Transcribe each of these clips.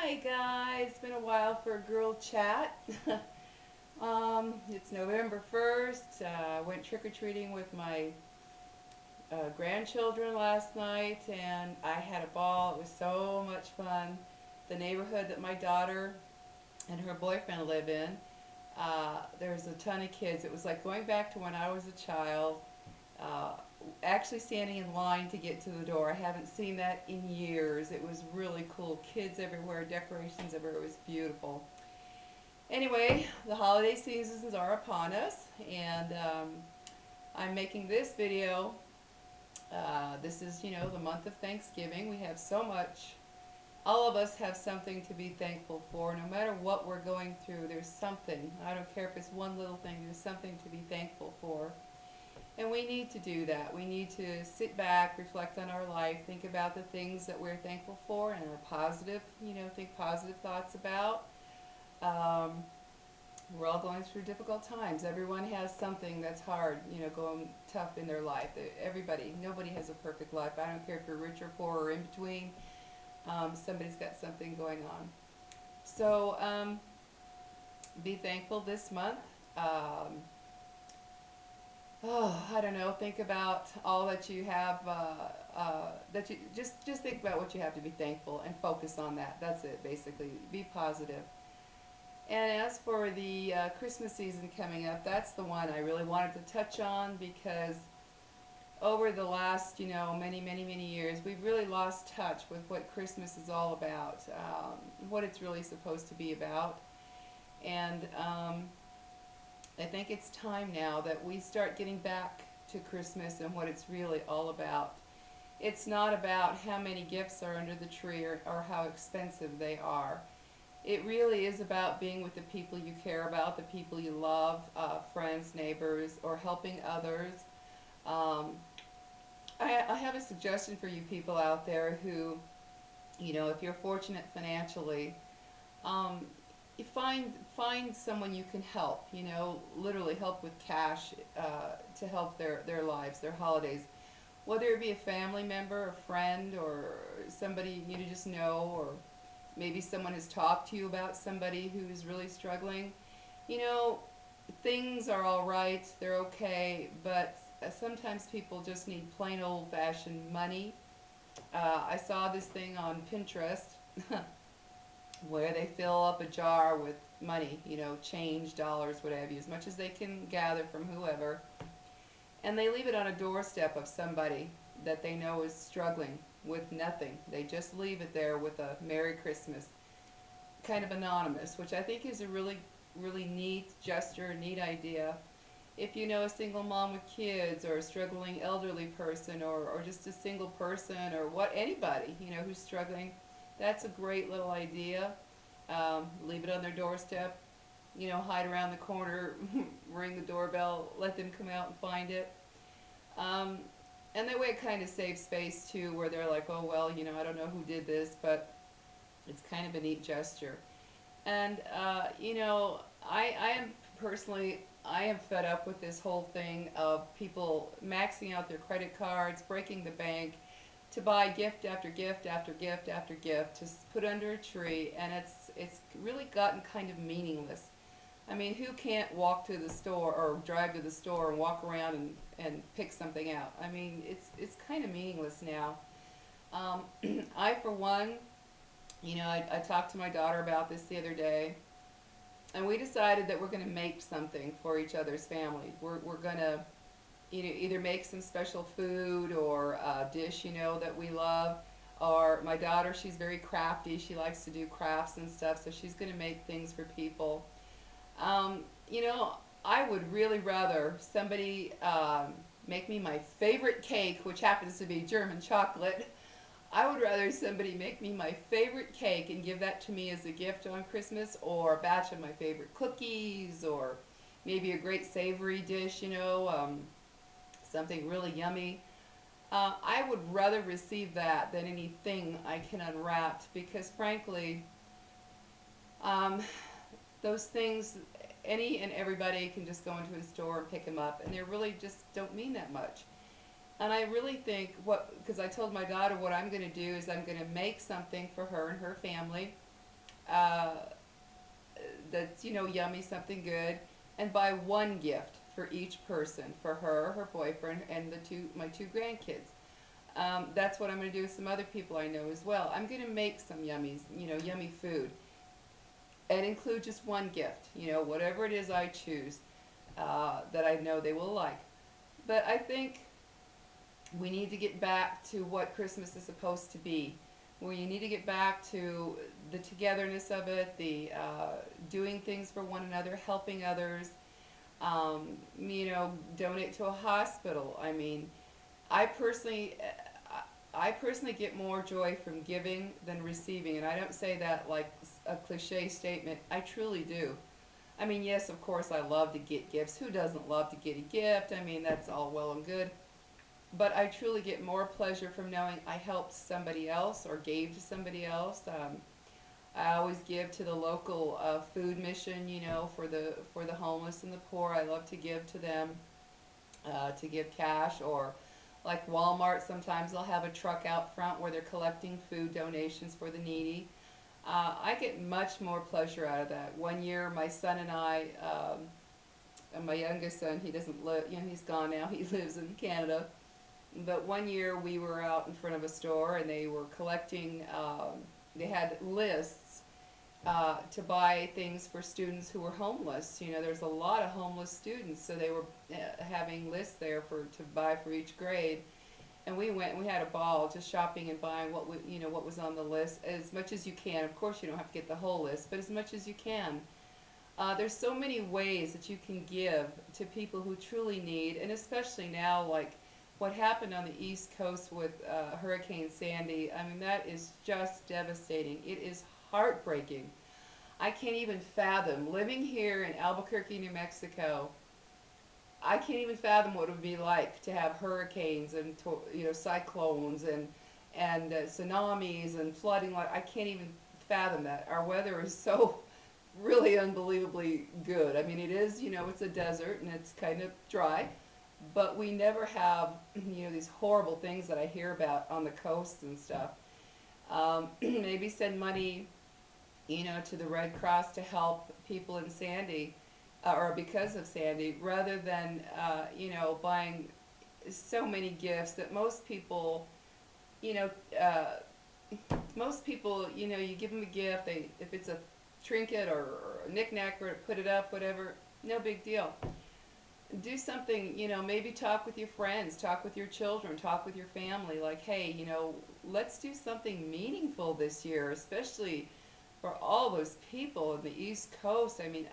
Hi guys, it's been a while for a girl chat. It's November 1st. I went trick-or-treating with my grandchildren last night and I had a ball. It was so much fun. The neighborhood that my daughter and her boyfriend live in, there's a ton of kids. It was like going back to when I was a child, uh, actually standing in line to get to the door. I haven't seen that in years. It was really cool. Kids everywhere, decorations everywhere. It was beautiful. Anyway, the holiday seasons are upon us, and I'm making this video. This is, the month of Thanksgiving. We have so much. All of us have something to be thankful for. No matter what we're going through, there's something. I don't care if it's one little thing, there's something to be thankful for. And we need to do that. We need to sit back, reflect on our life, think about the things that we're thankful for and are positive, think positive thoughts about. Um, we're all going through difficult times. Everyone has something that's hard, going tough in their life. Everybody, nobody has a perfect life. I don't care if you're rich or poor or in between. Somebody's got something going on. So be thankful this month. Um, I don't know. Think about all that you have. That you just think about what you have to be thankful and focus on that. That's it, basically. Be positive. And as for the Christmas season coming up, that's the one I really wanted to touch on because over the last, many, many, many years, we've really lost touch with what Christmas is all about, what it's really supposed to be about. And I think it's time now that we start getting back to Christmas and what it's really all about. It's not about how many gifts are under the tree or how expensive they are. It really is about being with the people you care about, the people you love, friends, neighbors, or helping others. Um, I have a suggestion for you people out there who, if you're fortunate financially, um, you find someone you can help. Literally help with cash to help their lives, their holidays. Whether it be a family member, a friend, or somebody you just know, or maybe someone has talked to you about somebody who's really struggling. You know, things are all right, they're okay, but sometimes people just need plain old fashioned money. I saw this thing on Pinterest where they fill up a jar with money, change, dollars, what have you, as much as they can gather from whoever, and they leave it on a doorstep of somebody that they know is struggling with nothing. They just leave it there with a Merry Christmas, kind of anonymous, which I think is a really, really neat gesture, neat idea. If you know a single mom with kids or a struggling elderly person or just a single person or anybody, who's struggling, that's a great little idea. Leave it on their doorstep, hide around the corner, ring the doorbell, let them come out and find it. Um, and that way it kind of saves space too, where they're like, oh, well, I don't know who did this, but it's kind of a neat gesture. And, I am personally, I am fed up with this whole thing of people maxing out their credit cards, breaking the bank to buy gift after gift after gift after gift to put under a tree, and it's really gotten kind of meaningless. I mean, who can't walk to the store or drive to the store and walk around and pick something out? I mean, it's kind of meaningless now. I, for one, I talked to my daughter about this the other day, and we decided that we're going to make something for each other's family. We're going to either make some special food or a dish, that we love. Or my daughter, she's very crafty. She likes to do crafts and stuff, so she's going to make things for people. Um, you know, I would really rather somebody make me my favorite cake, which happens to be German chocolate. I would rather somebody make me my favorite cake and give that to me as a gift on Christmas, or a batch of my favorite cookies, or maybe a great savory dish, something really yummy. I would rather receive that than anything I can unwrap because, frankly, um, those things, any and everybody can just go into a store and pick them up, and they really just don't mean that much. And I really think because I told my daughter what I'm going to do is I'm going to make something for her and her family. uh, that's yummy, something good, and buy one gift for each person, for her, her boyfriend, and the two my two grandkids. That's what I'm going to do with some other people I know as well. I'm going to make some yummy food, and include just one gift. Whatever it is I choose that I know they will like. But I think we need to get back to what Christmas is supposed to be. Where you need to get back to the togetherness of it, the doing things for one another, helping others. Donate to a hospital. I mean, I personally, I personally get more joy from giving than receiving, and I don't say that like a cliche statement. I truly do. I mean, yes, of course, I love to get gifts. Who doesn't love to get a gift? I mean, that's all well and good. But I truly get more pleasure from knowing I helped somebody else or gave to somebody else. I always give to the local food mission, for the homeless and the poor. I love to give to them, to give cash, or like Walmart. Sometimes they'll have a truck out front where they're collecting food donations for the needy. I get much more pleasure out of that. One year, my son and I, and my youngest son, he doesn't live, he's gone now. He lives in Canada. But one year we were out in front of a store and they were collecting, they had lists to buy things for students who were homeless. There's a lot of homeless students, so they were having lists there to buy for each grade. And we went and we had a ball just shopping and buying what was on the list as much as you can. Of course, you don't have to get the whole list, but as much as you can. There's so many ways that you can give to people who truly need, and especially now, like what happened on the East Coast with Hurricane Sandy. I mean, that is just devastating. It is heartbreaking. I can't even fathom living here in Albuquerque, New Mexico. I can't even fathom what it would be like to have hurricanes and cyclones and tsunamis and flooding. Like, I can't even fathom that. Our weather is so really unbelievably good. I mean, it is, it's a desert and it's kind of dry, but we never have, these horrible things that I hear about on the coast and stuff. Maybe send money, to the Red Cross to help people in Sandy, or because of Sandy, rather than, buying so many gifts that you know, uh, most people, you give them a gift. If it's a trinket or a knickknack or put it up, whatever, no big deal. Do something, maybe talk with your friends, talk with your children, talk with your family. Like, hey, let's do something meaningful this year, especially for all those people in the East Coast. I mean,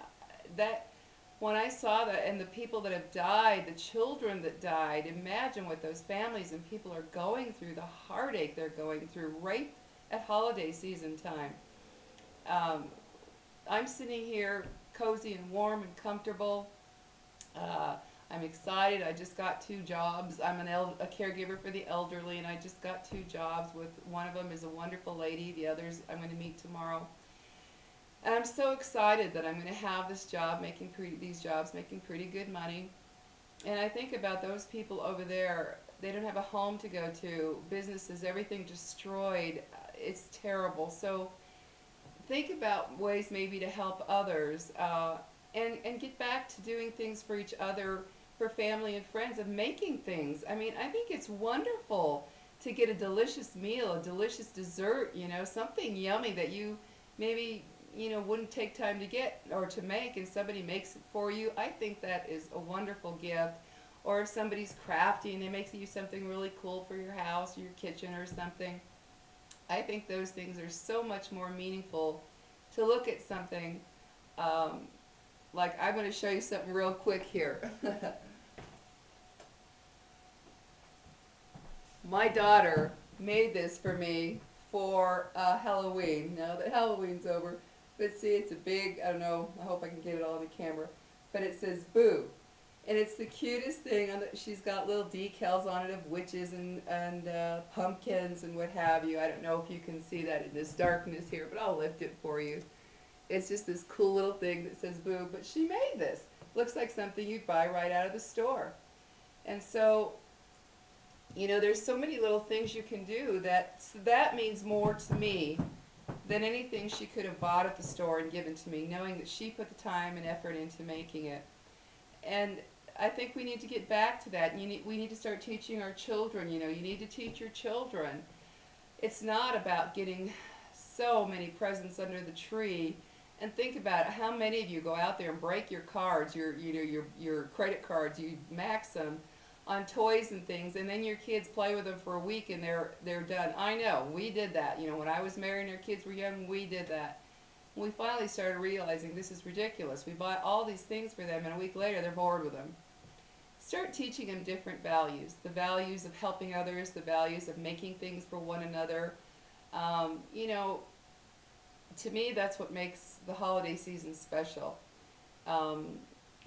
that when I saw that and the people that have died, the children that died, imagine what those families and people are going through, the heartache they're going through right at holiday season time. Um, I'm sitting here cozy and warm and comfortable. Uh, I'm excited. I just got two jobs. I'm a caregiver for the elderly, and I just got two jobs. With one of them is a wonderful lady. The others I'm going to meet tomorrow. And I'm so excited that I'm going to have these jobs making pretty good money. And I think about those people over there. They don't have a home to go to. Businesses, everything destroyed. It's terrible. So think about ways maybe to help others, and get back to doing things for each other, for family and friends, and making things. I mean, I think it's wonderful to get a delicious meal, a delicious dessert, something yummy that you maybe wouldn't take time to get or to make, and somebody makes it for you. I think that is a wonderful gift. Or if somebody's crafty and they make you something really cool for your house or your kitchen or something, I think those things are so much more meaningful. To look at something, um, like I'm going to show you something real quick here. My daughter made this for me for Halloween. Now that Halloween's over, but see, it's a big, I don't know, I hope I can get it all on the camera, but it says boo. And it's the cutest thing. She's got little decals on it of witches and pumpkins and what have you. I don't know if you can see that in this darkness here, but I'll lift it for you. It's just this cool little thing that says boo, but she made this. Looks like something you'd buy right out of the store. And so, there's so many little things you can do that means more to me than anything she could have bought at the store and given to me, knowing that she put the time and effort into making it. And I think we need to get back to that. We need to start teaching our children. You need to teach your children. It's not about getting so many presents under the tree. And think about it, how many of you go out there and break your cards, your credit cards, you max them on toys and things, and then your kids play with them for a week and they're done. I know we did that. When I was married and our kids were young, we did that. We finally started realizing this is ridiculous. We buy all these things for them, and a week later they're bored with them. Start teaching them different values, the values of helping others, the values of making things for one another. Um, you know, to me, that's what makes the holiday season special. Um,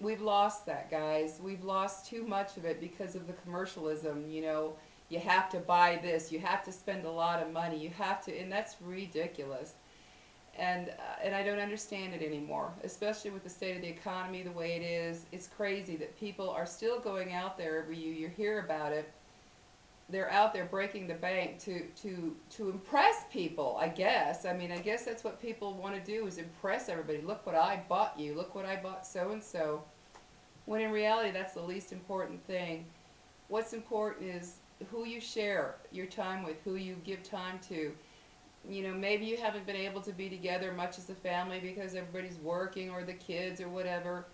we've lost that, guys. We've lost too much of it because of the commercialism. You have to buy this, you have to spend a lot of money, you have to, and that's ridiculous. And I don't understand it anymore, especially with the state of the economy the way it is. It's crazy that people are still going out there every year. You hear about it. They're out there breaking the bank to impress people. I guess. I mean, I guess that's what people want to do is impress everybody. Look what I bought you. Look what I bought so and so. When in reality, that's the least important thing. What's important is who you share your time with, who you give time to. Maybe you haven't been able to be together much as a family because everybody's working or the kids or whatever.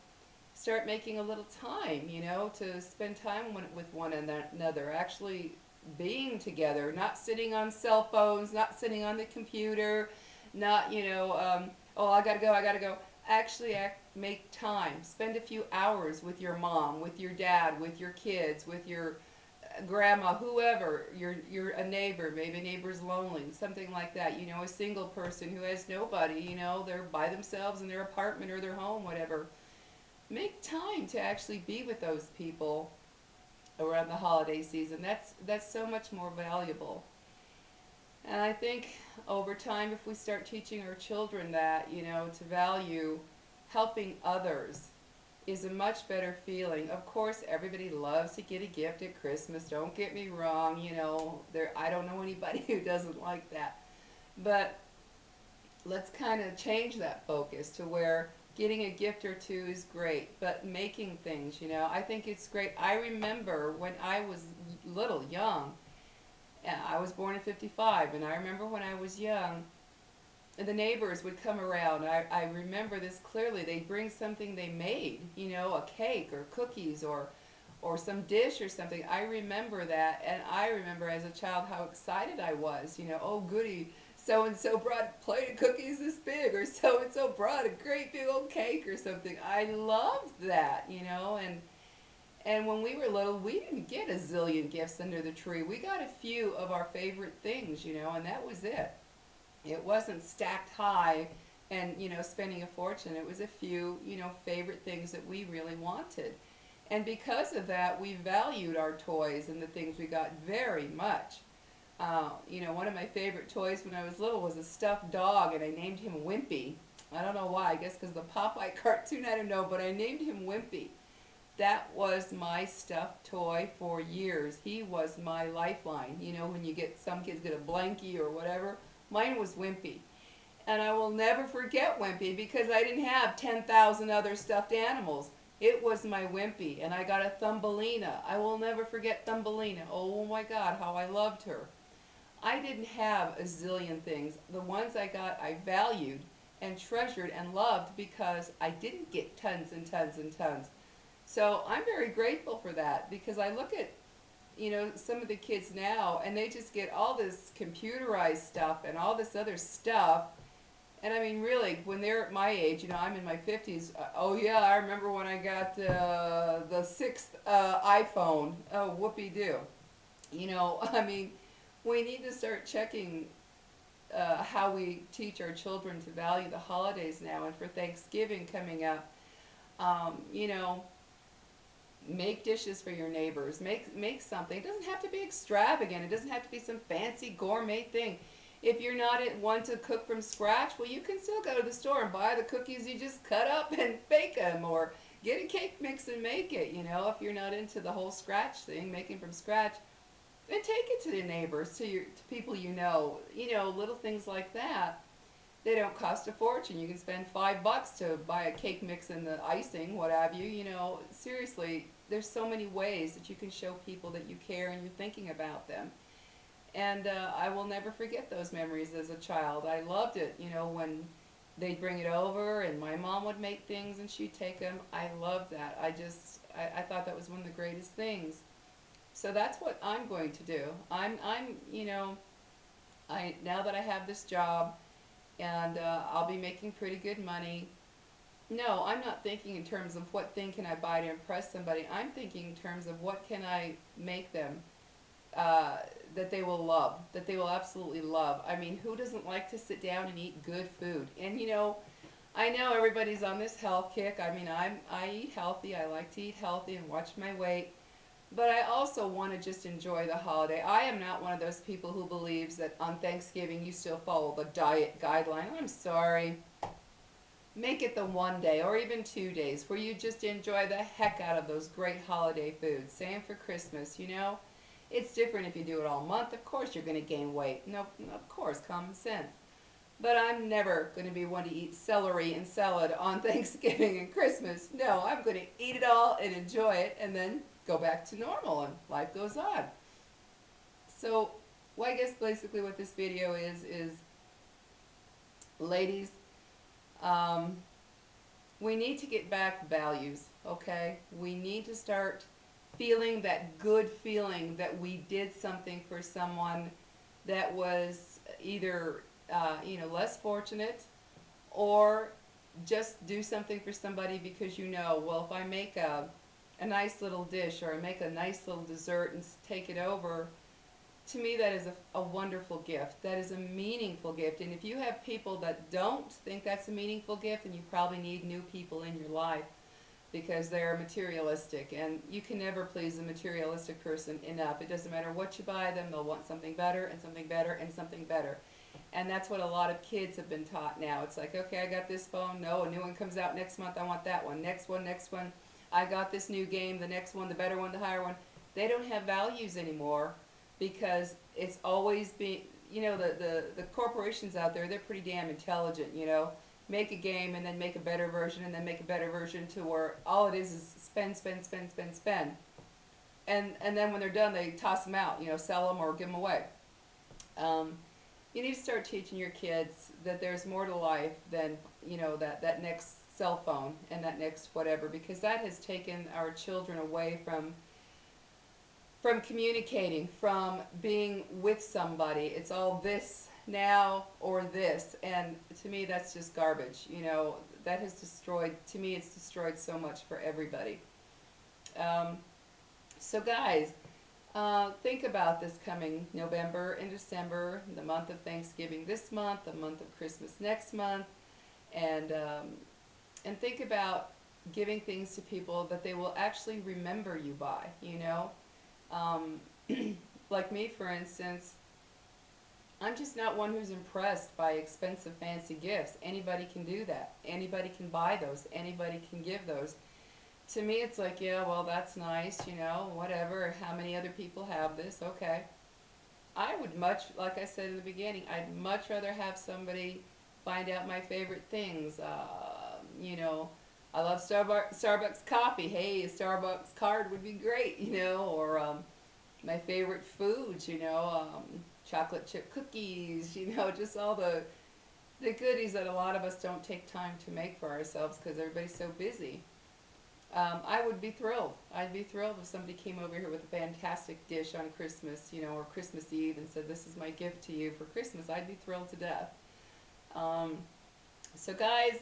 Start making a little time, to spend time with one another, actually being together, not sitting on cell phones, not sitting on the computer, not, oh, I gotta go. Actually, make time. Spend a few hours with your mom, with your dad, with your kids, with your grandma, whoever, you're a neighbor, maybe a neighbor's lonely, something like that. A single person who has nobody, they're by themselves in their apartment or their home, whatever. Make time to actually be with those people around the holiday season. That's so much more valuable. And I think over time, if we start teaching our children that, to value helping others is a much better feeling. Of course, everybody loves to get a gift at Christmas. Don't get me wrong. I don't know anybody who doesn't like that. But let's kind of change that focus to where getting a gift or two is great, but making things, I think it's great. I remember when I was little, young, and I was born in 55, and I remember when I was young, the neighbors would come around. I remember this clearly. They'd bring something they made, a cake or cookies or some dish or something. I remember that, and I remember as a child how excited I was. Oh goody, so and so brought a plate of cookies this big, or so and so brought a great big old cake or something. I loved that, and when we were little, we didn't get a zillion gifts under the tree. We got a few of our favorite things, and that was it. It wasn't stacked high and, spending a fortune. It was a few, favorite things that we really wanted. And because of that, we valued our toys and the things we got very much. One of my favorite toys when I was little was a stuffed dog, and I named him Wimpy. I don't know why. I guess because the Popeye cartoon, I don't know, but I named him Wimpy. That was my stuffed toy for years. He was my lifeline. When you get some kids get a blankie or whatever, mine was Wimpy. And I will never forget Wimpy because I didn't have 10,000 other stuffed animals. It was my Wimpy, and I got a Thumbelina. I will never forget Thumbelina. Oh my God, how I loved her. I didn't have a zillion things. The ones I got, I valued and treasured and loved because I didn't get tons and tons and tons. So I'm very grateful for that because I look at, some of the kids now and they just get all this computerized stuff and all this other stuff. And I mean, really, when they're at my age, I'm in my 50s. Oh, yeah, I remember when I got the sixth iPhone. Oh, whoopee doo. I mean, we need to start checking how we teach our children to value the holidays now. And for Thanksgiving coming up, you know, make dishes for your neighbors. Make something. It doesn't have to be extravagant. It doesn't have to be some fancy gourmet thing. If you're not at one to cook from scratch, well, you can still go to the store and buy the cookies you just cut up and bake them, or get a cake mix and make it. If you're not into the whole scratch thing, making from scratch, and take it to the neighbors, to people little things like that. They don't cost a fortune. You can spend $5 to buy a cake mix and the icing, what have you. You know, seriously, there's so many ways that you can show people that you care and you're thinking about them. And I will never forget those memories as a child. I loved it, you know, when they'd bring it over and my mom would make things and she'd take them. I loved that. I thought that was one of the greatest things. So that's what I'm going to do. You know, now that I have this job and I'll be making pretty good money. No, I'm not thinking in terms of what thing can I buy to impress somebody. I'm thinking in terms of what can I make them uh, that they will love, that they will absolutely love. I mean, who doesn't like to sit down and eat good food? And you know, I know everybody's on this health kick. I mean, I eat healthy. I like to eat healthy and watch my weight. But I also want to just enjoy the holiday. I am not one of those people who believes that on Thanksgiving you still follow the diet guideline. I'm sorry. Make it the one day or even 2 days where you just enjoy the heck out of those great holiday foods. Same for Christmas, you know? It's different if you do it all month. Of course you're going to gain weight. No, of course, common sense. But I'm never going to be one to eat celery and salad on Thanksgiving and Christmas. No, I'm going to eat it all and enjoy it and then go back to normal and life goes on. So, well, I guess basically what this video is ladies, um, we need to get back values, okay? We need to start feeling that good feeling that we did something for someone that was either you know, less fortunate, or just do something for somebody because you know, well, if I make a nice little dish or I make a nice little dessert and take it over, to me that is a wonderful gift. That is a meaningful gift. And if you have people that don't think that's a meaningful gift, then you probably need new people in your life because they're materialistic, and you can never please a materialistic person enough. It doesn't matter what you buy them, they'll want something better and something better and something better. And that's what a lot of kids have been taught now. It's like, okay, I got this phone. No, a new one comes out next month. I want that one. Next one, next one. I got this new game. The next one, the better one, the higher one. They don't have values anymore because it's always been, you know, the corporations out there, they're pretty damn intelligent, you know. Make a game and then make a better version and then make a better version to where all it is spend, spend, spend, spend, spend. And then when they're done, they toss them out, you know, sell them or give them away. Um, you need to start teaching your kids that there's more to life than, you know, that next cell phone and that next whatever, because that has taken our children away from communicating, from being with somebody. It's all this now or this, and to me that's just garbage. You know, that has destroyed, to me it's destroyed so much for everybody. um, so guys, think about this coming November and December, the month of Thanksgiving this month, the month of Christmas next month, and think about giving things to people that they will actually remember you by. You know, like me, for instance, I'm just not one who's impressed by expensive, fancy gifts. Anybody can do that. Anybody can buy those. Anybody can give those. To me, it's like, yeah, well, that's nice, you know, whatever. How many other people have this? Okay. I would much, like I said in the beginning, I'd much rather have somebody find out my favorite things. You know, I love Starbucks coffee. Hey, a Starbucks card would be great, you know, or my favorite foods, you know, chocolate chip cookies, you know, just all the goodies that a lot of us don't take time to make for ourselves because everybody's so busy. I would be thrilled. I'd be thrilled if somebody came over here with a fantastic dish on Christmas, you know, or Christmas Eve and said, "This is my gift to you for Christmas." I'd be thrilled to death. Um, so, guys,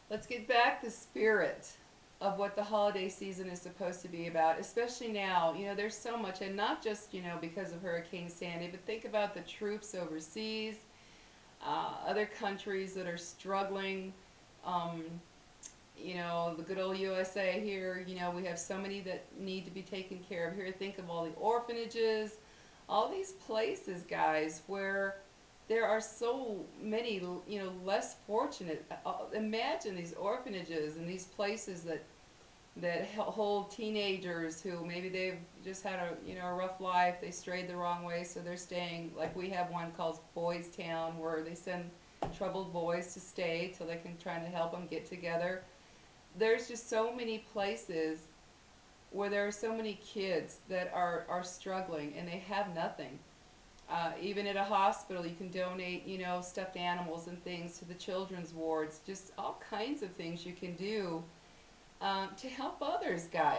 let's get back the spirit of what the holiday season is supposed to be about, especially now. You know, there's so much, and not just, you know, because of Hurricane Sandy, but think about the troops overseas, other countries that are struggling. Um, you know, the good old USA here, you know, we have so many that need to be taken care of here. Think of all the orphanages, all these places, guys, where there are so many, you know, less fortunate. Imagine these orphanages and these places that hold teenagers who maybe they've just had a, you know, a rough life. They strayed the wrong way, so they're staying. Like we have one called Boys Town, where they send troubled boys to stay till they can try to help them get together. There's just so many places where there are so many kids that are struggling and they have nothing. Even at a hospital, you can donate, stuffed animals and things to the children's wards. Just all kinds of things you can do to help others, guys.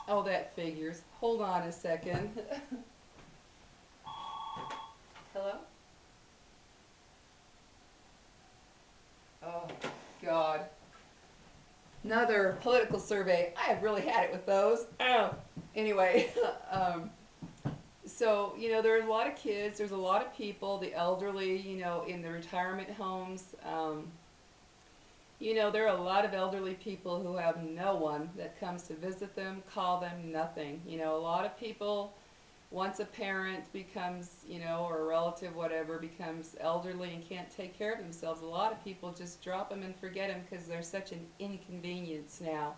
Oh, that figures. Hold on a second. Hello? Oh, God. Another political survey. I have really had it with those. Oh. Anyway, um, so, there are a lot of kids, there's a lot of people, the elderly, in the retirement homes. There are a lot of elderly people who have no one that comes to visit them, call them, nothing. A lot of people, once a parent becomes, or a relative, whatever, becomes elderly and can't take care of themselves, a lot of people just drop them and forget them because they're such an inconvenience now.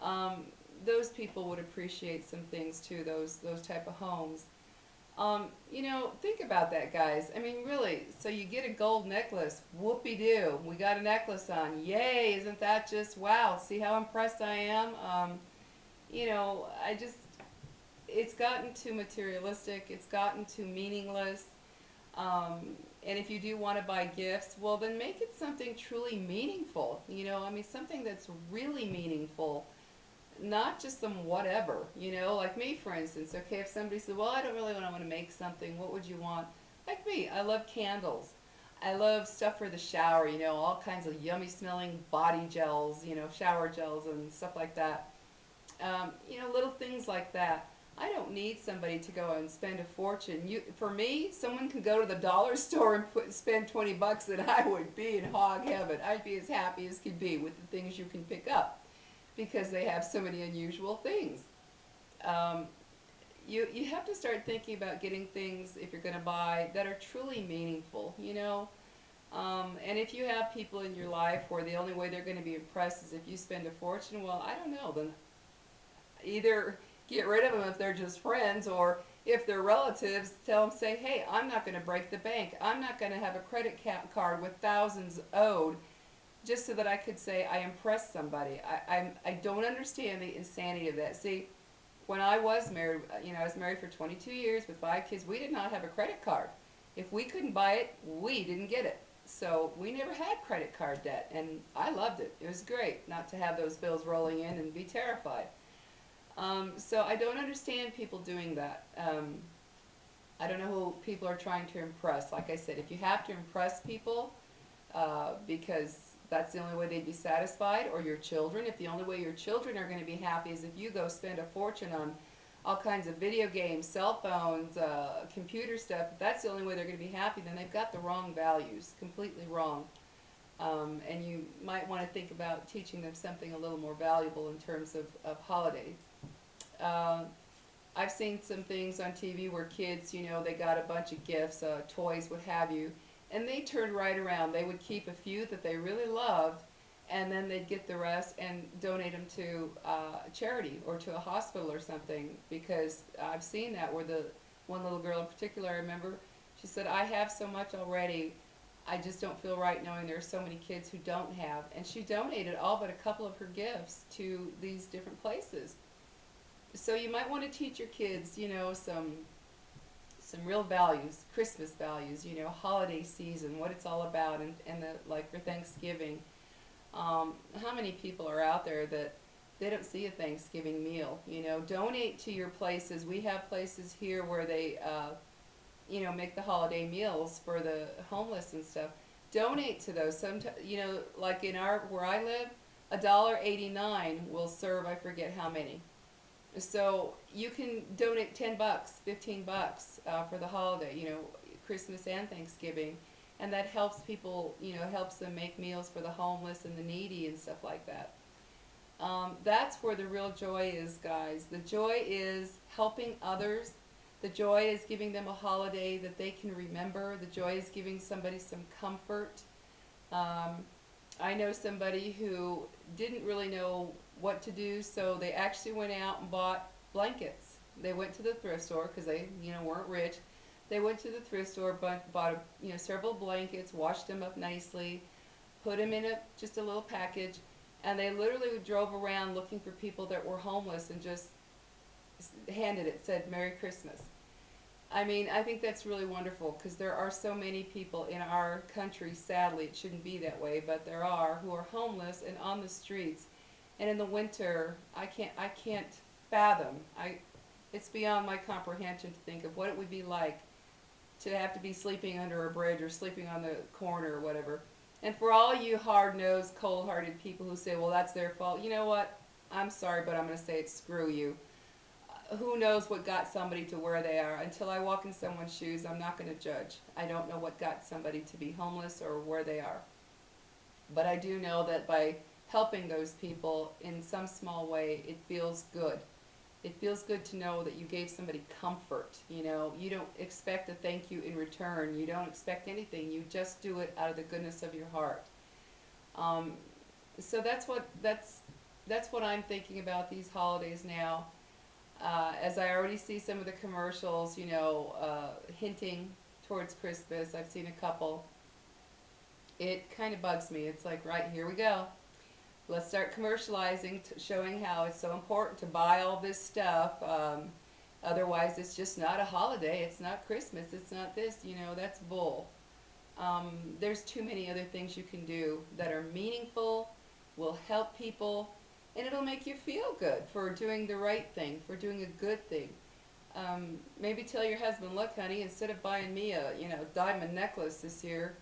Um, those people would appreciate some things too, those type of homes. Think about that, guys. I mean, really. So you get a gold necklace. Whoopie doo. We got a necklace on. Yay! Isn't that just wow? See how impressed I am? I just, it's gotten too materialistic. It's gotten too meaningless. And if you do want to buy gifts, well, then make it something truly meaningful. I mean, something that's really meaningful, not just some whatever, like me, for instance. Okay, if somebody said, well, I don't really want to make something, what would you want? Like me, I love candles. I love stuff for the shower, all kinds of yummy smelling body gels, shower gels and stuff like that. Little things like that. I don't need somebody to go and spend a fortune. For me, someone can go to the dollar store and spend $20, and I would be in hog heaven. I'd be as happy as could be with the things you can pick up because they have so many unusual things. Um, you have to start thinking about getting things, if you're going to buy, that are truly meaningful. And if you have people in your life where the only way they're going to be impressed is if you spend a fortune, well, I don't know. Then either get rid of them if they're just friends, or if they're relatives, tell them, say, hey, I'm not going to break the bank. I'm not going to have a credit card with thousands owed just so that I could say I impressed somebody. I don't understand the insanity of that. See, when I was married, I was married for 22 years with 5 kids. We did not have a credit card. If we couldn't buy it, we didn't get it. So we never had credit card debt, and I loved it. It was great not to have those bills rolling in and be terrified. So I don't understand people doing that. I don't know who people are trying to impress. Like I said, if you have to impress people, because that's the only way they'd be satisfied, or your children. If the only way your children are going to be happy is if you go spend a fortune on all kinds of video games, cell phones, computer stuff, if that's the only way they're going to be happy, then they've got the wrong values, completely wrong. And you might want to think about teaching them something a little more valuable in terms of holidays. Um, I've seen some things on TV where kids, they got a bunch of gifts, toys, what have you, and they turned right around. They would keep a few that they really loved, and then they'd get the rest and donate them to a charity or to a hospital or something. Because I've seen that where the one little girl in particular, I remember, she said, I have so much already. I just don't feel right knowing there are so many kids who don't have. And she donated all but a couple of her gifts to these different places. So you might want to teach your kids, some real values, Christmas values, holiday season, what it's all about, and the like for Thanksgiving. How many people are out there that they don't see a Thanksgiving meal? Donate to your places. We have places here where they, make the holiday meals for the homeless and stuff. Donate to those. Like in our where I live, $1.89 will serve I forget how many. So you can donate $10, $15 for the holiday, Christmas and Thanksgiving, and that helps people, helps them make meals for the homeless and the needy and stuff like that. That's where the real joy is, guys. The joy is helping others. The joy is giving them a holiday that they can remember. The joy is giving somebody some comfort. Um, I know somebody who didn't really know what to do, so they actually went out and bought blankets. They went to the thrift store because they, weren't rich. They went to the thrift store, bought several blankets, washed them up nicely, put them in just a little package, and they literally drove around looking for people that were homeless and just handed it, said Merry Christmas. I mean, I think that's really wonderful because there are so many people in our country, sadly, it shouldn't be that way, but there are, who are homeless and on the streets. And in the winter, I can't fathom. It's beyond my comprehension to think of what it would be like to have to be sleeping under a bridge or sleeping on the corner or whatever. And for all you hard-nosed, cold-hearted people who say, well, that's their fault, you know what? I'm sorry, but I'm going to say it, screw you. Who knows what got somebody to where they are? Until I walk in someone's shoes, I'm not going to judge. I don't know what got somebody to be homeless or where they are. But I do know that by helping those people in some small way, it feels good. It feels good to know that you gave somebody comfort. You don't expect a thank you in return. You don't expect anything. You just do it out of the goodness of your heart. Um, so that's what I'm thinking about these holidays now. As I already see some of the commercials, hinting towards Christmas. I've seen a couple. It kind of bugs me. It's like, right, here we go. Let's start commercializing, showing how it's so important to buy all this stuff. Otherwise, it's just not a holiday. It's not Christmas. It's not this. That's bull. There's too many other things you can do that are meaningful, will help people, and it'll make you feel good for doing the right thing, for doing a good thing. Maybe tell your husband, look, honey, instead of buying me a diamond necklace this year,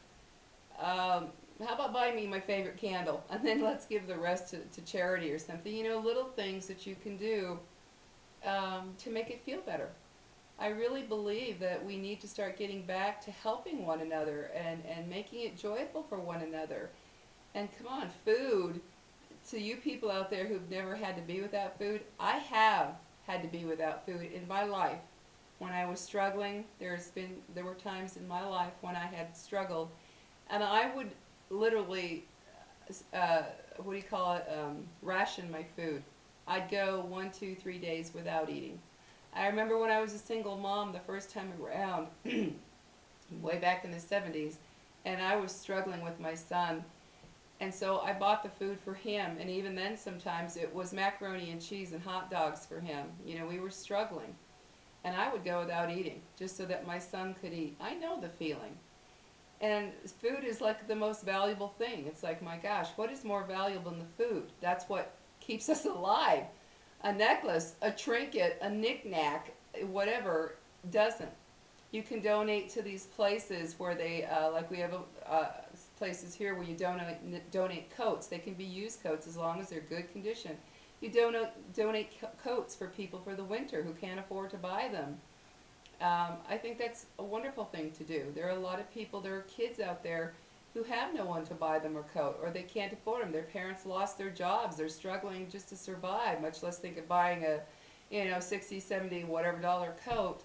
um, how about buying me my favorite candle, and then let's give the rest to charity or something. Little things that you can do to make it feel better. I really believe that we need to start getting back to helping one another and making it joyful for one another. And come on, food, to you people out there who've never had to be without food, I have had to be without food in my life. When I was struggling, there were times in my life when I had struggled, and I would literally, uh, what do you call it, ration my food. I'd go 1, 2, 3 days without eating. I remember when I was a single mom the first time around, way back in the 70s, and I was struggling with my son. And so I bought the food for him, and even then sometimes it was macaroni and cheese and hot dogs for him. We were struggling. And I would go without eating just so that my son could eat. I know the feeling. And food is like the most valuable thing. It's like, my gosh, what is more valuable than the food? That's what keeps us alive. A necklace, a trinket, a knickknack, whatever, doesn't. You can donate to these places where they, like we have places here where you donate coats. They can be used coats as long as they're good condition. You donate coats for people for the winter who can't afford to buy them. I think that's a wonderful thing to do. There are a lot of people, there are kids out there who have no one to buy them a coat, or they can't afford them. Their parents lost their jobs. They're struggling just to survive, much less think of buying a, 60, 70, whatever dollar coat.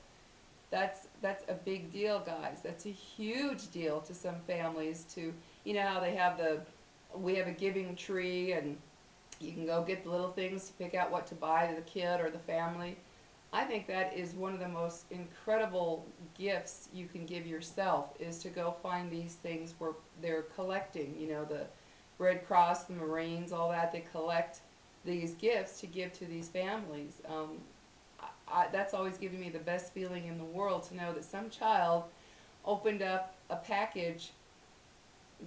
That's a big deal, guys. That's a huge deal to some families. To how we have a giving tree, and you can go get the little things to pick out what to buy to the kid or the family. I think that is one of the most incredible gifts you can give yourself, is to go find these things where they're collecting, the Red Cross, the Marines, all that. They collect these gifts to give to these families. That's always given me the best feeling in the world, to know that some child opened up a package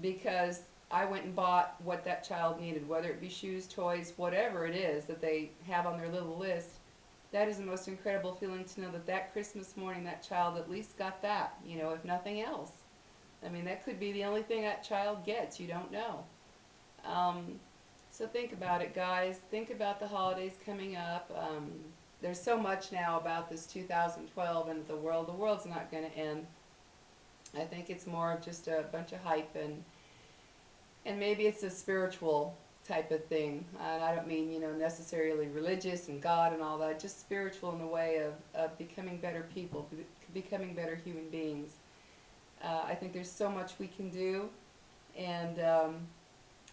because I went and bought what that child needed, whether it be shoes, toys, whatever it is that they have on their little list. That is the most incredible feeling, to know that that Christmas morning that child at least got that, if nothing else. I mean, that could be the only thing that child gets. You don't know. Um, so think about it, guys. Think about the holidays coming up. There's so much now about this 2012 and the world. The world's not going to end. I think it's more of just a bunch of hype, and maybe it's a spiritual type of thing. And I don't mean, necessarily religious and God and all that, just spiritual in the way of becoming better people, becoming better human beings. I think there's so much we can do, and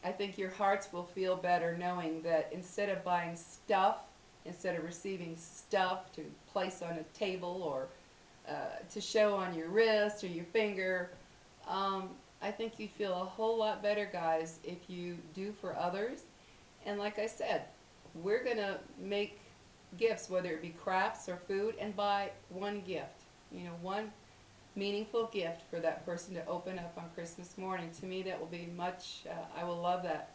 I think your hearts will feel better knowing that instead of buying stuff, instead of receiving stuff to place on a table or to show on your wrist or your finger. I think you'd feel a whole lot better, guys, if you do for others. And like I said, we're going to make gifts, whether it be crafts or food, and buy one gift. One meaningful gift for that person to open up on Christmas morning. To me, that will be much, I will love that.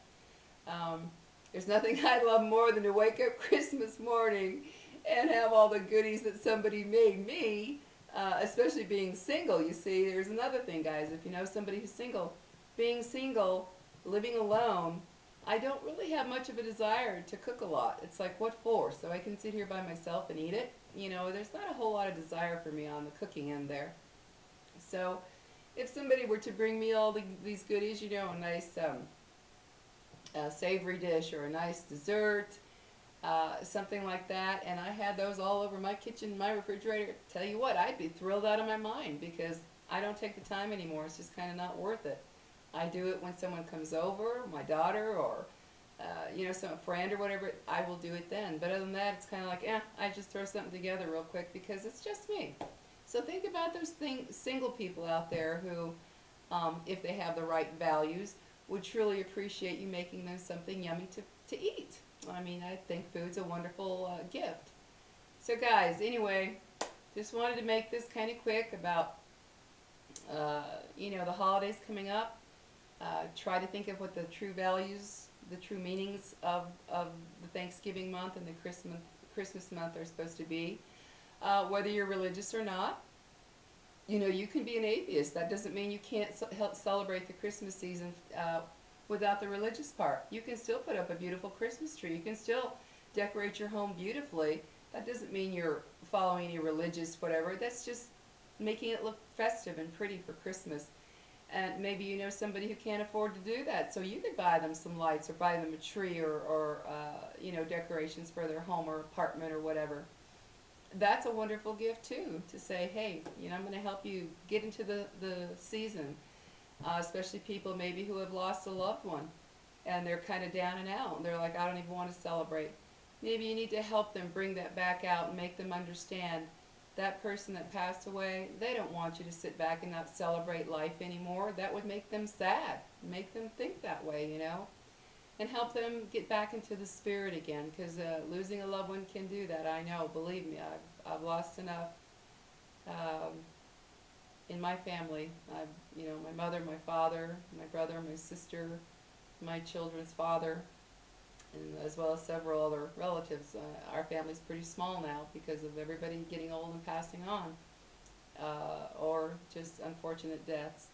Um, there's nothing I love more than to wake up Christmas morning and have all the goodies that somebody made me, especially being single. You see, there's another thing, guys. If you know somebody who's single, being single, living alone, I don't really have much of a desire to cook a lot. It's like, what for? So I can sit here by myself and eat it. There's not a whole lot of desire for me on the cooking end there. So if somebody were to bring me all these goodies, a nice savory dish or a nice dessert, something like that, and I had those all over my kitchen, my refrigerator, tell you what, I'd be thrilled out of my mind because I don't take the time anymore. It's just kind of not worth it. I do it when someone comes over, my daughter, or some friend or whatever. I will do it then. But other than that, it's kind of like, I just throw something together real quick because it's just me. So think about those single people out there who, if they have the right values, would truly appreciate you making them something yummy to eat. I mean, I think food's a wonderful gift. So, guys, anyway, just wanted to make this kind of quick about, the holidays coming up. Try to think of what the true values, the true meanings of the Thanksgiving month and the Christmas month are supposed to be. Whether you're religious or not, you can be an atheist. That doesn't mean you can't help celebrate the Christmas season without the religious part. You can still put up a beautiful Christmas tree. You can still decorate your home beautifully. That doesn't mean you're following any religious whatever. That's just making it look festive and pretty for Christmas. And maybe you know somebody who can't afford to do that, so you could buy them some lights or buy them a tree or decorations for their home or apartment or whatever. That's a wonderful gift too, to say, hey, I'm going to help you get into the season, especially people maybe who have lost a loved one and they're kind of down and out and they're like, I don't even want to celebrate. Maybe you need to help them bring that back out and make them understand that person that passed away, they don't want you to sit back and not celebrate life anymore. That would make them sad, make them think that way. And help them get back into the spirit again, because losing a loved one can do that. I know, believe me, I've lost enough um, in my family. My mother, my father, my brother, my sister, my children's father, and as well as several other relatives. Our family's pretty small now because of everybody getting old and passing on, or just unfortunate deaths.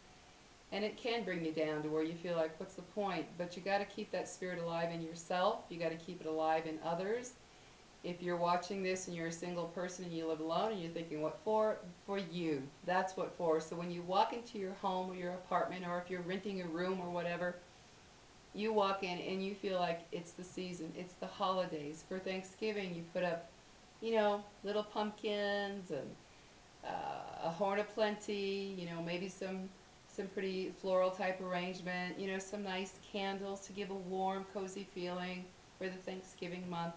And it can bring you down to where you feel like, what's the point? But you got to keep that spirit alive in yourself. You got to keep it alive in others. If you're watching this and you're a single person and you live alone and you're thinking, what for? For you. That's what for. So when you walk into your home or your apartment, or if you're renting a room or whatever, you walk in and you feel like it's the season, it's the holidays. For Thanksgiving, you put up, little pumpkins and a horn of plenty, maybe some pretty floral type arrangement, some nice candles to give a warm, cozy feeling for the Thanksgiving month.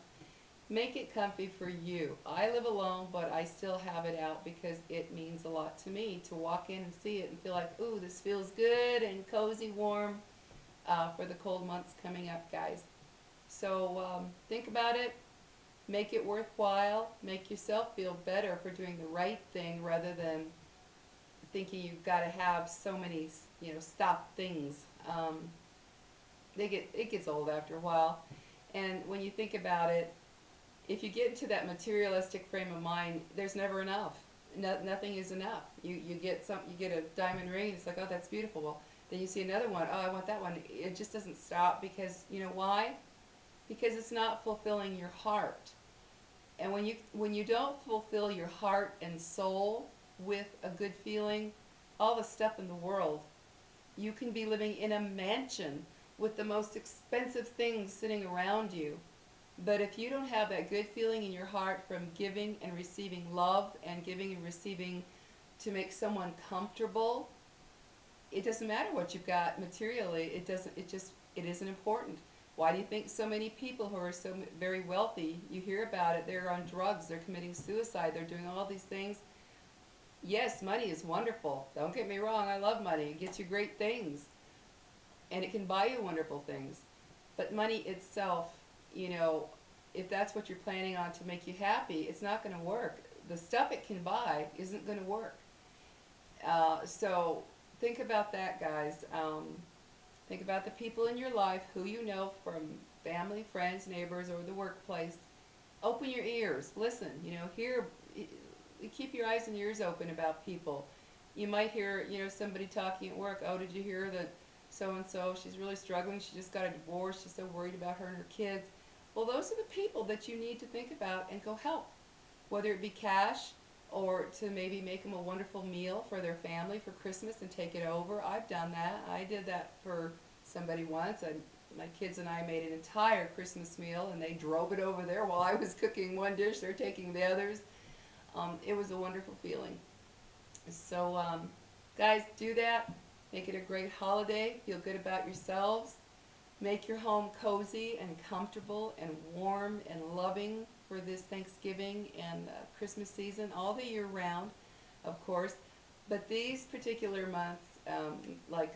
Make it comfy for you. I live alone, but I still have it out because it means a lot to me to walk in and see it and feel like, ooh, this feels good and cozy, warm for the cold months coming up, guys. So think about it. Make it worthwhile. Make yourself feel better for doing the right thing rather than thinking you've got to have so many, stop things. It gets old after a while, and when you think about it, if you get into that materialistic frame of mind, there's never enough. Nothing is enough. You get a diamond ring. It's like, oh, that's beautiful. Well, then you see another one. Oh, I want that one. It just doesn't stop because you know why? Because it's not fulfilling your heart. And when you don't fulfill your heart and soul with a good feeling, all the stuff in the world, you can be living in a mansion with the most expensive things sitting around you. But if you don't have that good feeling in your heart from giving and receiving love and giving and receiving to make someone comfortable, it doesn't matter what you've got materially. It isn't important. Why do you think so many people who are so very wealthy, you hear about it, they're on drugs, they're committing suicide, they're doing all these things? Yes, money is wonderful. Don't get me wrong, I love money. It gets you great things and it can buy you wonderful things. But money itself, you know, if that's what you're planning on to make you happy, it's not going to work. The stuff it can buy isn't going to work. So think about that, guys. Think about the people in your life who you know from family, friends, neighbors, or the workplace. Open your ears. Listen. You know, hear. Keep your eyes and ears open about people. You might hear, you know, somebody talking at work. Oh, did you hear that so and so? She's really struggling. She just got a divorce. She's so worried about her and her kids. Well, those are the people that you need to think about and go help, whether it be cash or to maybe make them a wonderful meal for their family for Christmas and take it over. I've done that. I did that for somebody once. My kids and I made an entire Christmas meal and they drove it over there while I was cooking one dish. They're taking the others. It was a wonderful feeling. So, guys, do that. Make it a great holiday. Feel good about yourselves. Make your home cozy and comfortable and warm and loving for this Thanksgiving and Christmas season, all the year round, of course. But these particular months, like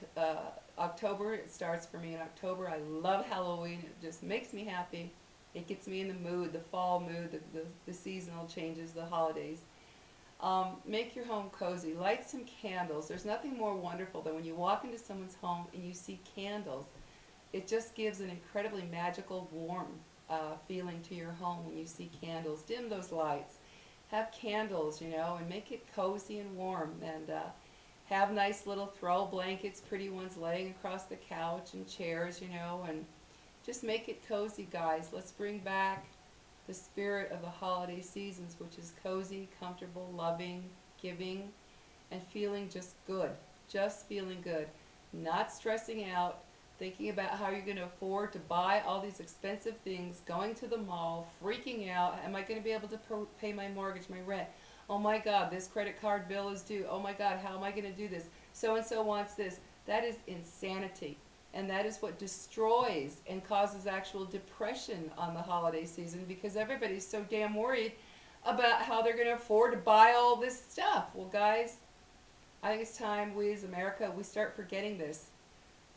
October, it starts for me in October. I love Halloween. It just makes me happy. It gets me in the mood, the fall mood, the seasonal changes, the holidays. Make your home cozy. Light some candles. There's nothing more wonderful than when you walk into someone's home and you see candles. It just gives an incredibly magical, warm feeling to your home when you see candles. Dim those lights. Have candles, you know, and make it cozy and warm. And have nice little throw blankets, pretty ones laying across the couch and chairs, you know, and just make it cozy, guys. Let's bring back the spirit of the holiday seasons, which is cozy, comfortable, loving, giving, and feeling just good. Just feeling good. Not stressing out, thinking about how you're going to afford to buy all these expensive things, going to the mall, freaking out. Am I going to be able to pay my mortgage, my rent? Oh my God, this credit card bill is due. Oh my God, how am I going to do this? So and so wants this. That is insanity. And that is what destroys and causes actual depression on the holiday season because everybody's so damn worried about how they're going to afford to buy all this stuff. Well, guys, I think it's time we as America, we start forgetting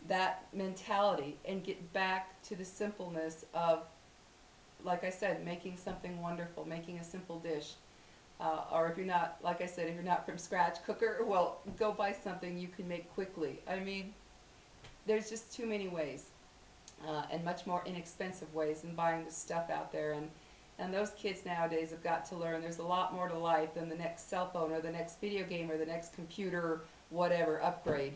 that mentality and get back to the simpleness of, like I said, making something wonderful, making a simple dish. Or if you're not, like I said, if you're not from scratch cooker, well, go buy something you can make quickly. I mean, there's just too many ways and much more inexpensive ways than buying the stuff out there. And those kids nowadays have got to learn there's a lot more to life than the next cell phone or the next video game or the next computer, whatever, upgrade.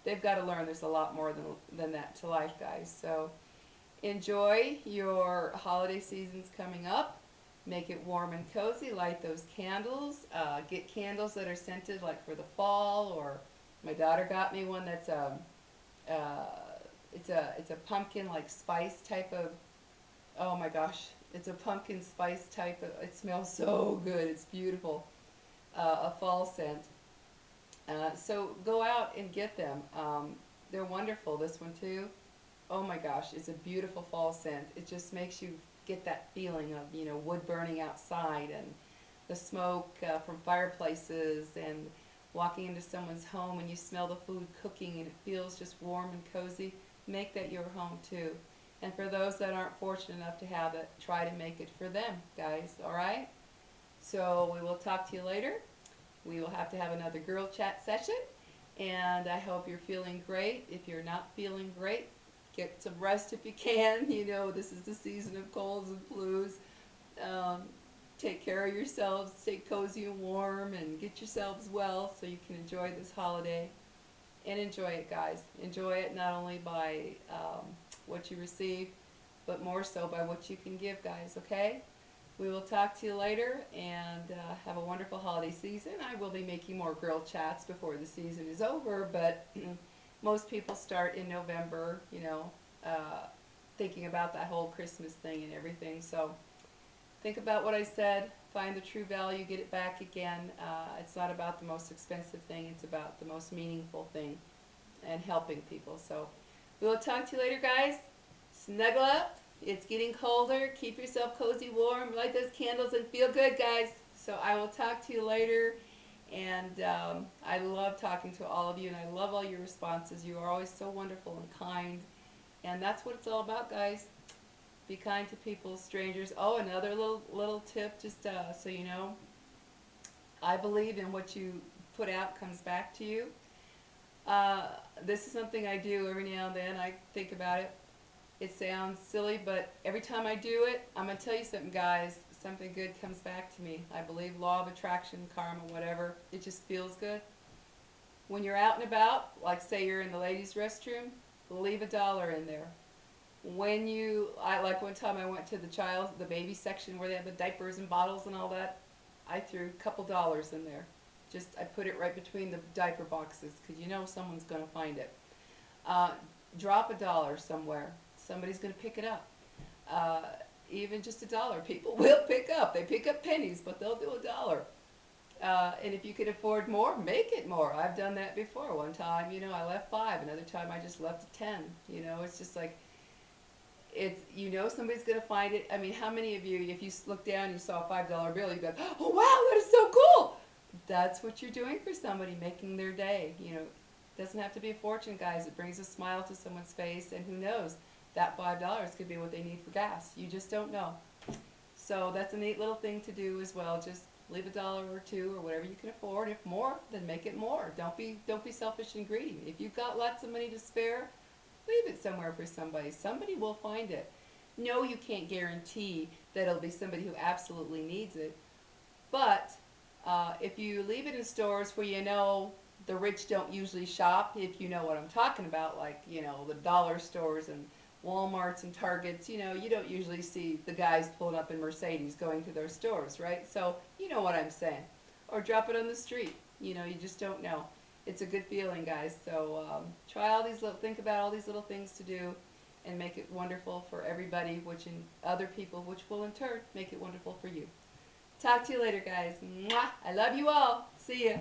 They've got to learn there's a lot more than that to life, guys. So enjoy your holiday seasons coming up. Make it warm and cozy. Light those candles. Get candles that are scented, like for the fall. Or my daughter got me one that's it's a pumpkin like spice type of. Oh my gosh, it's a pumpkin spice type of. It smells so good. It's beautiful. A fall scent. So go out and get them. They're wonderful. This one too. Oh my gosh, it's a beautiful fall scent. It just makes you get that feeling of, you know, wood burning outside and the smoke from fireplaces and walking into someone's home and you smell the food cooking and it feels just warm and cozy. Make that your home too. And for those that aren't fortunate enough to have it, try to make it for them, guys. All right? So we will talk to you later. We will have to have another girl chat session. And I hope you're feeling great. If you're not feeling great, get some rest if you can. You know, this is the season of colds and flus. Um, take care of yourselves, stay cozy and warm, and get yourselves well so you can enjoy this holiday. And enjoy it, guys. Enjoy it not only by what you receive, but more so by what you can give, guys, okay? We will talk to you later and have a wonderful holiday season. I will be making more girl chats before the season is over, but most people start in November, you know, thinking about that whole Christmas thing and everything. So think about what I said, find the true value, get it back again. It's not about the most expensive thing, it's about the most meaningful thing and helping people. So we will talk to you later, guys. Snuggle up. It's getting colder. Keep yourself cozy, warm. Light those candles and feel good, guys. So I will talk to you later. And I love talking to all of you, and I love all your responses. You are always so wonderful and kind, and that's what it's all about, guys. Be kind to people, strangers. Oh, another little tip, just so you know, I believe in what you put out comes back to you. Uh, this is something I do every now and then. I think about it. It sounds silly, but every time I do it, I'm gonna tell you something, guys. Something good comes back to me. I believe law of attraction, karma, whatever. It just feels good. When you're out and about, like say you're in the ladies' restroom, leave $1 in there. When you, I like one time I went to the baby section where they have the diapers and bottles and all that. I threw a couple dollars in there. Just I put it right between the diaper boxes because you know someone's gonna find it. Uh, Drop $1 somewhere. Somebody's gonna pick it up. Uh, Even just $1, people will pick up. They pick up pennies, but they'll do $1. And if you could afford more, make it more. I've done that before. One time, I left 5. Another time, I just left a 10. It's just like somebody's gonna find it. I mean, how many of you, if you look down, and you saw a $5 bill, you'd be like, oh wow, that is so cool. That's what you're doing for somebody, making their day. It doesn't have to be a fortune, guys. It brings a smile to someone's face, and who knows, that $5 could be what they need for gas. You just don't know. So that's a neat little thing to do as well. Just leave $1 or two or whatever you can afford. If more, then make it more. Don't be selfish and greedy. If you've got lots of money to spare, leave it somewhere for somebody. Somebody will find it. No, you can't guarantee that it'll be somebody who absolutely needs it. But if you leave it in stores where you know the rich don't usually shop, if you know what I'm talking about, like, the dollar stores and Walmarts and Targets, you don't usually see the guys pulling up in Mercedes going to their stores, right? So, you know what I'm saying. Or drop it on the street. You just don't know. It's a good feeling, guys. So think about all these little things to do and make it wonderful for everybody, which in other people, which will in turn make it wonderful for you. Talk to you later, guys. Mwah! I love you all. See ya.